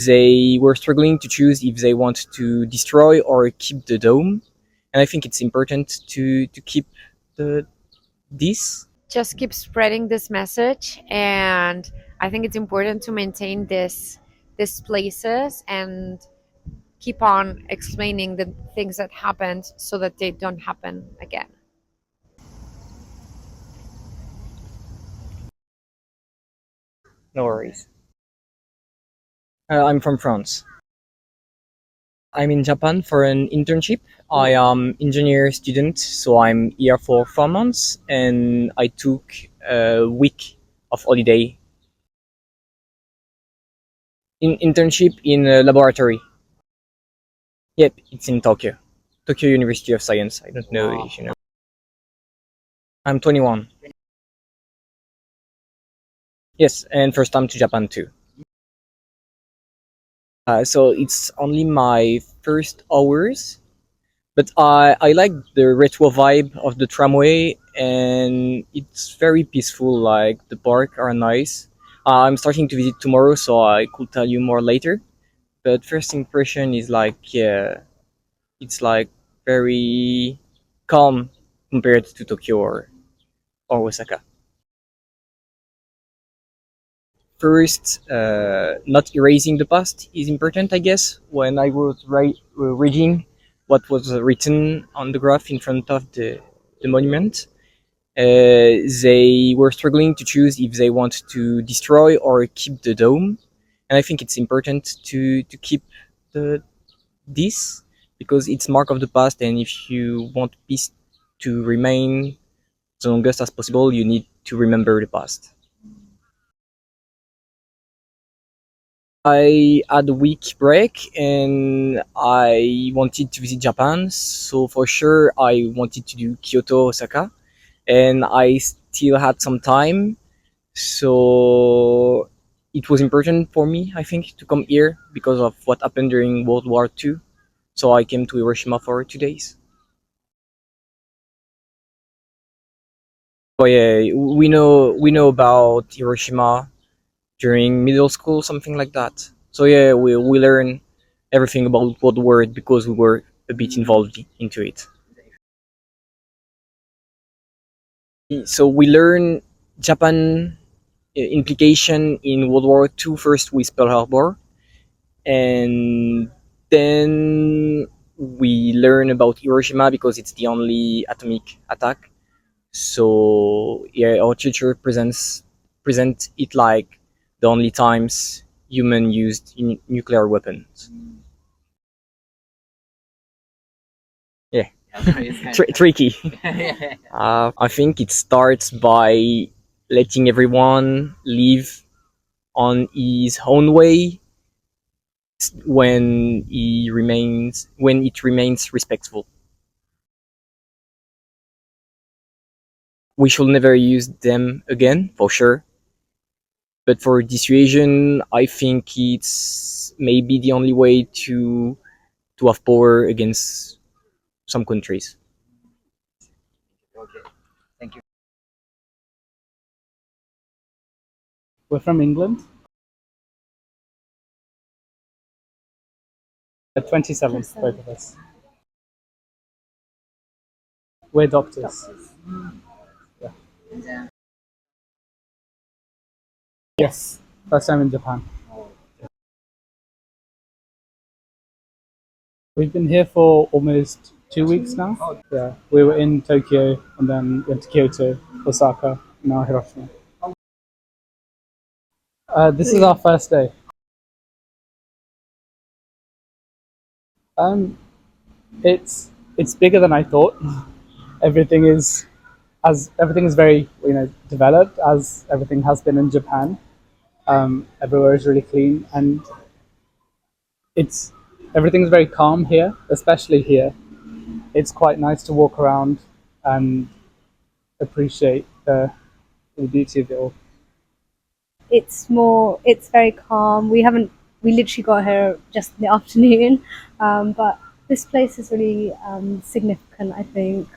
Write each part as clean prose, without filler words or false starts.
They were struggling to choose if they want to destroy or keep the dome, and I think it's important to keep this. Just keep spreading this message, and I think it's important to maintain these places and keep on explaining the things that happened so that they don't happen again. No worries. I'm from France. I'm in Japan for an internship. I am engineer student, so I'm here for 4 months, and I took a week of holiday. In internship in a laboratory. Yep, it's in Tokyo. Tokyo University of Science. I don't know if you know. I'm 21. Yes, and first time to Japan too. So it's only my first hours, but I like the retro vibe of the tramway, and it's very peaceful. Like the park are nice. I'm starting to visit tomorrow, so I could tell you more later. But first impression is like, yeah, it's like very calm compared to Tokyo or Osaka. First, not erasing the past is important, I guess. When I was reading what was written on the graph in front of the monument, they were struggling to choose if they want to destroy or keep the dome, and I think it's important to keep this, because it's mark of the past, and if you want peace to remain the longest as possible, you need to remember the past. I had a week break and I wanted to visit Japan, so for sure I wanted to do Kyoto, Osaka, and I still had some time, so it was important for me, I think, to come here because of what happened during World War II. So I came to Hiroshima for 2 days. Oh yeah, we know about Hiroshima during middle school, something like that. So yeah, we learn everything about World War because we were a bit involved into it. So we learn Japan implication in World War II first with Pearl Harbor, and then we learn about Hiroshima because it's the only atomic attack. So yeah, our teacher present it like the only times human used nuclear weapons. Yeah, tricky. I think it starts by letting everyone live on his own way when it remains respectful. We should never use them again, for sure. But for dissuasion, I think it's maybe the only way to have power against some countries. Okay, thank you. We're from England. The 27th, both of us. We're doctors. Yeah. Yes, first time in Japan. We've been here for almost 2 weeks now. Yeah, we were in Tokyo and then went to Kyoto, Osaka, now Hiroshima. This is our first day. It's bigger than I thought. Everything is very developed, as everything has been in Japan. Everywhere is really clean, and everything's very calm here, especially here. It's quite nice to walk around and appreciate the beauty of it all. It's very calm. We literally got here just in the afternoon, but this place is really significant, I think.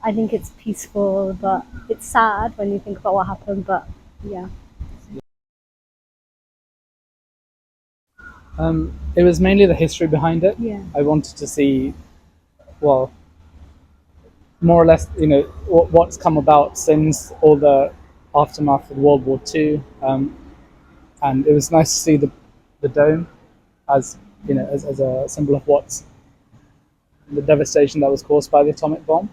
I think it's peaceful, but it's sad when you think about what happened, but yeah. It was mainly the history behind it. Yeah. I wanted to see, well, more or less, what's come about since all the aftermath of World War II, and it was nice to see the dome as as a symbol of what's the devastation that was caused by the atomic bomb.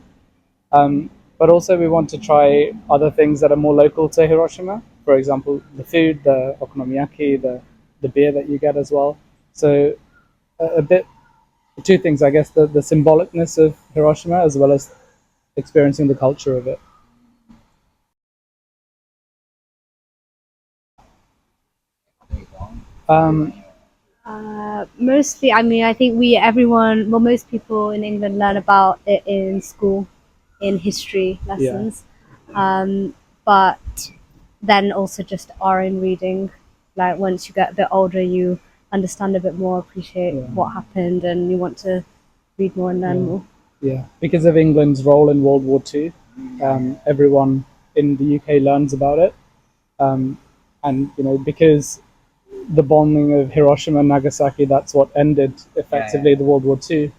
But also, we want to try other things that are more local to Hiroshima. For example, the food, the okonomiyaki, the beer that you get as well. So a bit, two things, I guess: the symbolicness of Hiroshima as well as experiencing the culture of it. Mostly, I mean, I think most people in England learn about it in school, in history lessons. But then also just our own reading. Like once you get a bit older, you understand a bit more, appreciate what happened, and you want to read more and learn more. Yeah, because of England's role in World War II, everyone in the UK learns about it, and because the bombing of Hiroshima and Nagasaki, that's what ended effectively the World War II.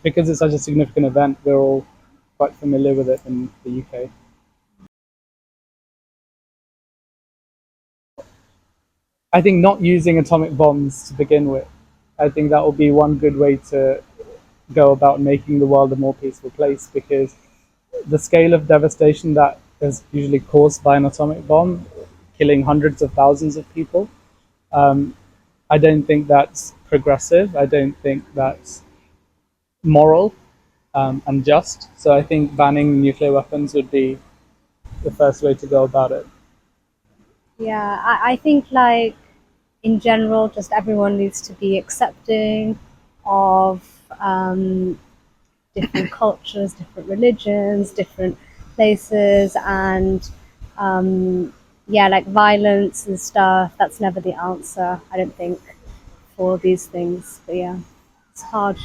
Because it's such a significant event, we're all quite familiar with it in the UK. I think not using atomic bombs to begin with. I think that will be one good way to go about making the world a more peaceful place, because the scale of devastation that is usually caused by an atomic bomb, killing hundreds of thousands of people, I don't think that's progressive. I don't think that's moral and just. So I think banning nuclear weapons would be the first way to go about it. Yeah, I think like in general, just everyone needs to be accepting of different cultures, different religions, different places, and like violence and stuff. That's never the answer, I don't think, for these things. But yeah, it's hard.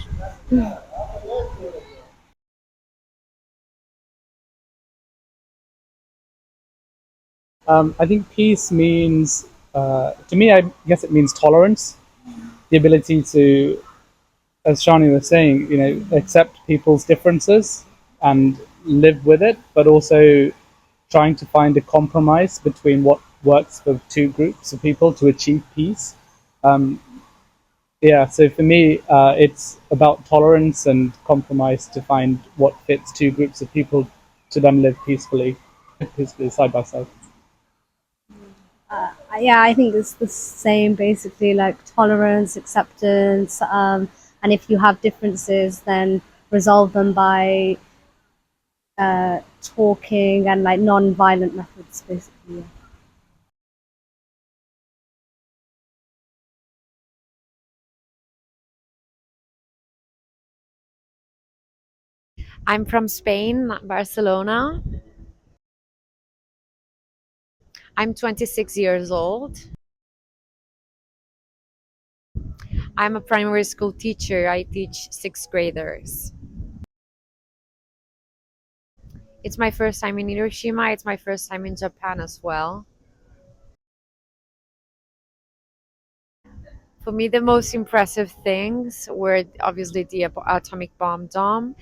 I think peace means, to me, I guess it means tolerance, the ability to, as Shani was saying, accept people's differences and live with it, but also trying to find a compromise between what works for two groups of people to achieve peace. So for me, it's about tolerance and compromise to find what fits two groups of people to then live peacefully side by side. Yeah, I think it's the same basically, like tolerance, acceptance, and if you have differences, then resolve them by talking and like non-violent methods, basically. Yeah. I'm from Spain, Barcelona. I'm 26 years old. I'm a primary school teacher. I teach sixth graders. It's my first time in Hiroshima. It's my first time in Japan as well. For me, the most impressive things were obviously the atomic bomb dome.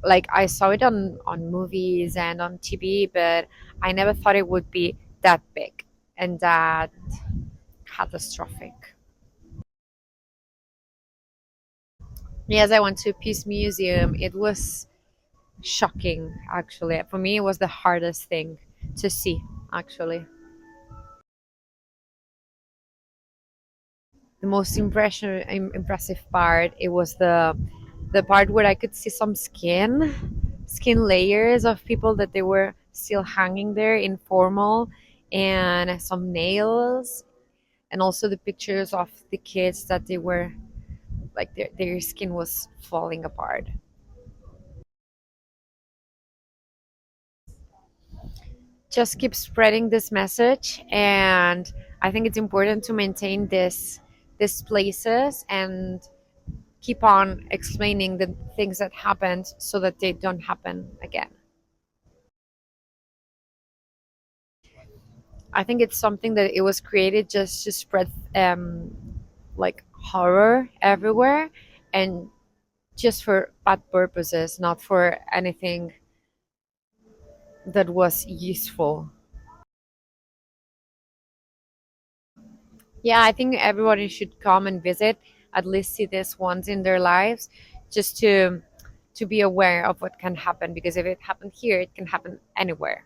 Like I saw it on movies and on TV, but I never thought it would be that big and that catastrophic. Yes, I went to Peace Museum. It was shocking, actually. For me, it was the hardest thing to see, actually. The most impressive part, it was the part where I could see some skin layers of people that they were still hanging there informal, and some nails, and also the pictures of the kids that they were like their skin was falling apart. Just keep spreading this message, and I think it's important to maintain these places and keep on explaining the things that happened so that they don't happen again. I think it's something that it was created just to spread like horror everywhere, and just for bad purposes, not for anything that was useful. Yeah, I think everybody should come and visit, at least see this once in their lives, just to be aware of what can happen, because if it happened here, it can happen anywhere.